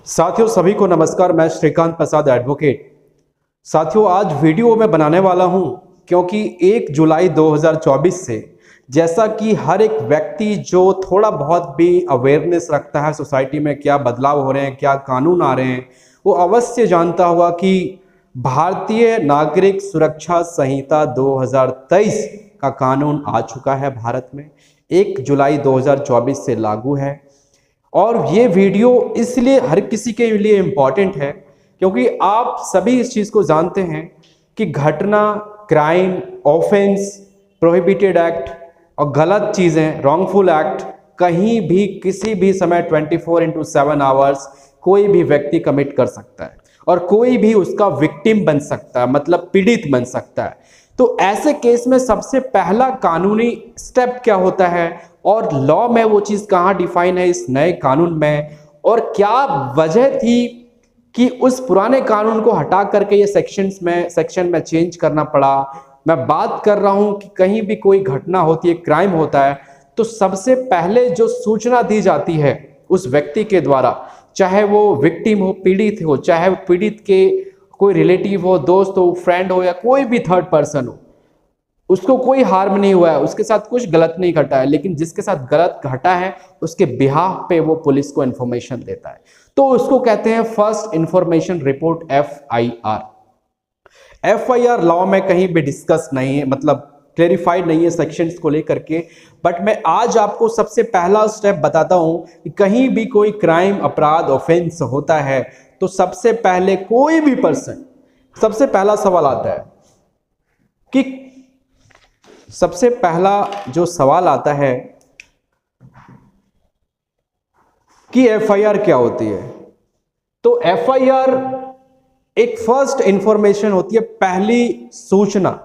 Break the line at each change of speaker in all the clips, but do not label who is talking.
साथियों सभी को नमस्कार। मैं श्रीकांत प्रसाद एडवोकेट। साथियों आज वीडियो मैं बनाने वाला हूं क्योंकि 1 जुलाई 2024 से जैसा कि हर एक व्यक्ति जो थोड़ा बहुत भी अवेयरनेस रखता है सोसाइटी में क्या बदलाव हो रहे हैं, क्या कानून आ रहे हैं, वो अवश्य जानता होगा कि भारतीय नागरिक सुरक्षा संहिता 2023 का कानून आ चुका है भारत में। 1 जुलाई 2024 से लागू है और ये वीडियो इसलिए हर किसी के लिए इम्पॉर्टेंट है क्योंकि आप सभी इस चीज़ को जानते हैं कि घटना, क्राइम, ऑफेंस, प्रोहिबिटेड एक्ट और गलत चीज़ें, रॉन्गफुल एक्ट कहीं भी किसी भी समय 24/7 आवर्स कोई भी व्यक्ति कमिट कर सकता है और कोई भी उसका विक्टिम बन सकता है, मतलब पीड़ित बन सकता है। तो ऐसे केस में सबसे पहला कानूनी स्टेप क्या होता है और लॉ में वो चीज़ कहाँ डिफाइन है इस नए कानून में, और क्या वजह थी कि उस पुराने कानून को हटा करके ये सेक्शन में चेंज करना पड़ा। मैं बात कर रहा हूं कि कहीं भी कोई घटना होती है, क्राइम होता है, तो सबसे पहले जो सूचना दी जाती है उस व्यक्ति के द्वारा, चाहे वो विक्टिम हो, पीड़ित हो, चाहे पीड़ित के कोई रिलेटिव हो, दोस्त हो, फ्रेंड हो या कोई भी थर्ड पर्सन हो, उसको कोई हार्म नहीं हुआ है, उसके साथ कुछ गलत नहीं घटा है, लेकिन जिसके साथ गलत घटा है उसके बिहाफ पे वो पुलिस को इंफॉर्मेशन देता है, तो उसको कहते हैं first information report, FIR। FIR law में कहीं भी डिस्कस नहीं है, मतलब क्लेरिफाइड नहीं है सेक्शंस को लेकर के, बट मैं आज आपको सबसे पहला स्टेप बताता हूं कि कहीं भी कोई क्राइम, अपराध, ऑफेंस होता है तो सबसे पहले कोई भी पर्सन, सबसे पहला सवाल आता है कि सबसे पहला जो सवाल आता है कि FIR क्या होती है। तो FIR एक फर्स्ट इंफॉर्मेशन होती है, पहली सूचना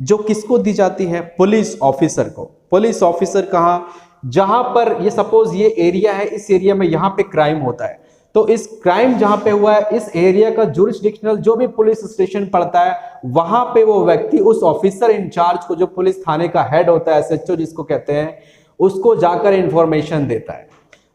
जो किसको दी जाती है, पुलिस ऑफिसर को। पुलिस ऑफिसर कहां, जहां पर ये सपोज ये एरिया है, इस एरिया में यहां पे क्राइम होता है, तो इस क्राइम जहां पे हुआ है इस एरिया का जुरिस्डिक्शनल जो भी पुलिस स्टेशन पड़ता है वहां पे वो व्यक्ति उस ऑफिसर इंचार्ज को, जो पुलिस थाने का हेड होता है, SHO जिसको कहते हैं, उसको जाकर इंफॉर्मेशन देता है।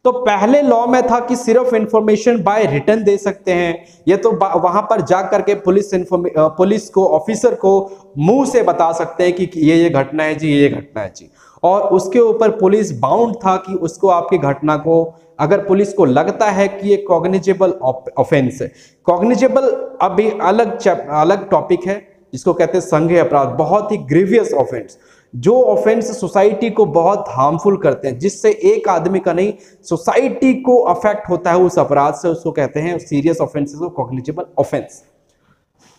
तो पहले लॉ में था कि सिर्फ इंफॉर्मेशन बाय रिटन दे सकते हैं, ये तो वहां पर जा करके पुलिस को, ऑफिसर को मुंह से बता सकते हैं कि ये घटना है जी, ये घटना है जी, और उसके ऊपर पुलिस बाउंड था कि उसको आपकी घटना को, अगर पुलिस को लगता है कि ये कॉग्निजेबल ऑफेंस है, कॉग्निजेबल अभी अलग टॉपिक है जिसको कहते हैं संज्ञेय अपराध, बहुत ही ग्रीवियस ऑफेंस, जो ऑफेंस सोसाइटी को बहुत हार्मफुल करते हैं, जिससे एक आदमी का नहीं सोसाइटी को अफेक्ट होता है उस अपराध से, उसको कहते हैं सीरियस ऑफेंसेस को कॉग्निजेबल ऑफेंस।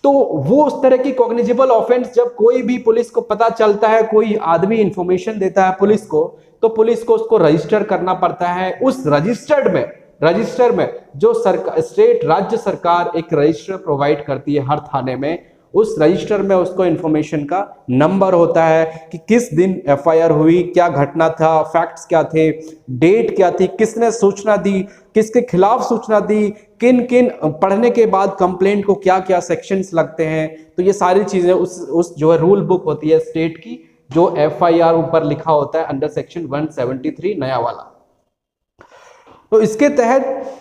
तो वो उस तरह की कॉग्निजेबल ऑफेंस जब कोई भी पुलिस को पता चलता है, कोई आदमी इंफॉर्मेशन देता है पुलिस को, तो पुलिस को उसको रजिस्टर करना पड़ता है। उस रजिस्टर में जो सरकार, स्टेट, राज्य सरकार एक रजिस्टर प्रोवाइड करती है हर थाने में, उस रजिस्टर में उसको इंफॉर्मेशन का नंबर होता है कि किस दिन FIR हुई, क्या घटना था, फैक्ट्स क्या थे, डेट क्या थी, किसने सूचना दी, किसके खिलाफ सूचना दी, किन किन पढ़ने के बाद कंप्लेंट को क्या क्या सेक्शंस लगते हैं। तो ये सारी चीजें उस जो है रूल बुक होती है स्टेट की, जो FIR ऊपर लिखा होता है अंडर सेक्शन 173 नया वाला। तो इसके तहत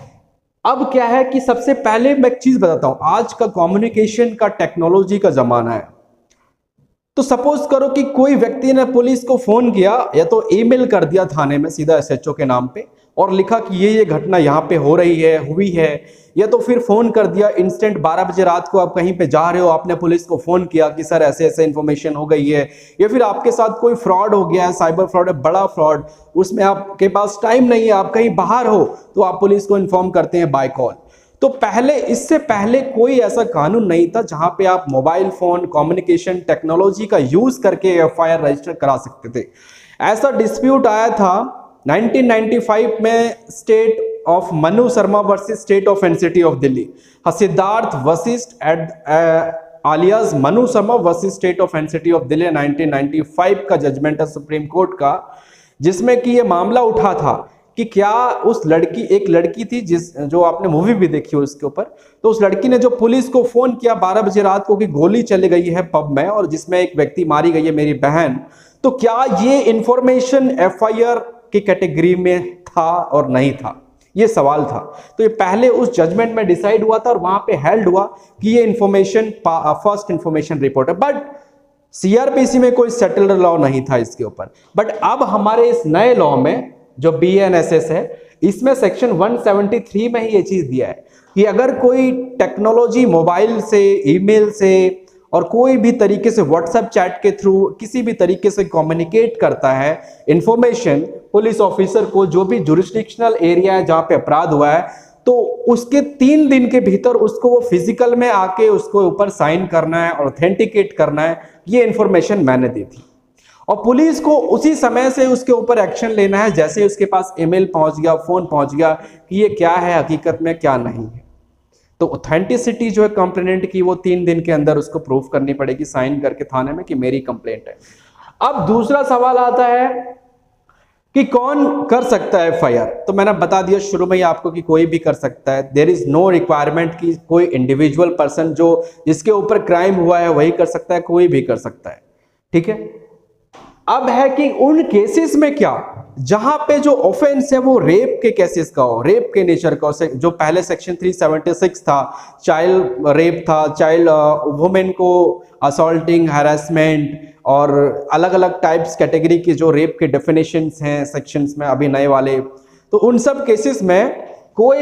अब क्या है कि सबसे पहले मैं एक चीज बताता हूं, आज का कम्युनिकेशन का, टेक्नोलॉजी का जमाना है। तो सपोज करो कि कोई व्यक्ति ने पुलिस को फोन किया या तो ईमेल कर दिया थाने में सीधा SHO के नाम पे और लिखा कि ये घटना यहाँ पे हो रही है, हुई है, या तो फिर फोन कर दिया इंस्टेंट 12 बजे रात को, आप कहीं पे जा रहे हो, आपने पुलिस को फोन किया कि सर ऐसे ऐसे इंफॉर्मेशन हो गई है, या फिर आपके साथ कोई फ्रॉड हो गया है, साइबर फ्रॉड है, बड़ा फ्रॉड, उसमें आपके पास टाइम नहीं है, आप कहीं बाहर हो, तो आप पुलिस को इन्फॉर्म करते हैं बाय कॉल। तो पहले, इससे पहले कोई ऐसा कानून नहीं था जहां पे आप मोबाइल फोन, कम्युनिकेशन टेक्नोलॉजी का यूज करके FIR रजिस्टर करा सकते थे। ऐसा डिस्प्यूट आया था 1995 में, state of Manu Sharma versus state of NCT of Delhi, Siddharth Vashishtha आलियास Manu Sharma versus state of NCT of Delhi, 1995 का जजमेंट है सुप्रीम कोर्ट का, जिसमें कि ये मामला उठा था कि क्या उस लड़की, एक लड़की थी जो आपने मूवी भी देखी हो उसके ऊपर, तो उस लड़की ने जो पुलिस को फोन किया 12 बजे रात को कि गोली चली गई है पब में और जिसमें एक व्यक्ति मारी गई है, मेरी बहन, तो क्या ये इंफॉर्मेशन FIR की कैटेगरी में था और नहीं था, ये सवाल था। तो ये पहले उस जजमेंट में डिसाइड हुआ था और वहां पे हेल्ड हुआ कि ये इंफॉर्मेशन फर्स्ट इंफॉर्मेशन रिपोर्ट है, बट सीआरपीसी में कोई सेटल्ड लॉ नहीं था इसके ऊपर। बट अब हमारे इस नए लॉ में जो बीएनएसएस है, इसमें सेक्शन 173 में ही ये चीज दिया है कि अगर कोई टेक्नोलॉजी मोबाइल से, ईमेल से और कोई भी तरीके से व्हाट्सएप चैट के थ्रू किसी भी तरीके से कम्युनिकेट करता है इंफॉर्मेशन पुलिस ऑफिसर को, जो भी जुरिस्डिक्शनल एरिया है जहां पे अपराध हुआ है, तो उसके 3 दिन के भीतर उसको वो फिजिकल में आके उसको ऊपर साइन करना है और ऑथेंटिकेट करना है। ये इंफॉर्मेशन मैंने दी थी और पुलिस को उसी समय से उसके ऊपर एक्शन लेना है जैसे उसके पास ईमेल पहुंच गया, फोन पहुंच गया कि ये क्या है हकीकत में, क्या नहीं है। तो ऑथेंटिसिटी जो है कंप्लेनेंट की, वो 3 दिन के अंदर उसको प्रूफ करनी पड़ेगी साइन करके थाने में कि मेरी कंप्लेंट है। अब दूसरा सवाल आता है कि कौन कर सकता है एफआईआर। तो मैंने बता दिया शुरू में ही आपको कि कोई भी कर सकता है। देयर इज नो रिक्वायरमेंट कि कोई इंडिविजुअल पर्सन जो जिसके ऊपर क्राइम हुआ है वही कर सकता है, कोई भी कर सकता है, ठीक है। अब है कि उन केसेस में क्या, जहां पे जो ऑफेंस है वो रेप के केसेस का हो, रेप के नेचर का हो, जो पहले सेक्शन 376 था, चाइल्ड रेप था, चाइल्ड वुमेन को असॉल्टिंग, हैरेसमेंट और अलग अलग टाइप्स कैटेगरी के जो रेप के डेफिनेशंस हैं सेक्शंस में अभी नए वाले, तो उन सब केसेस में कोई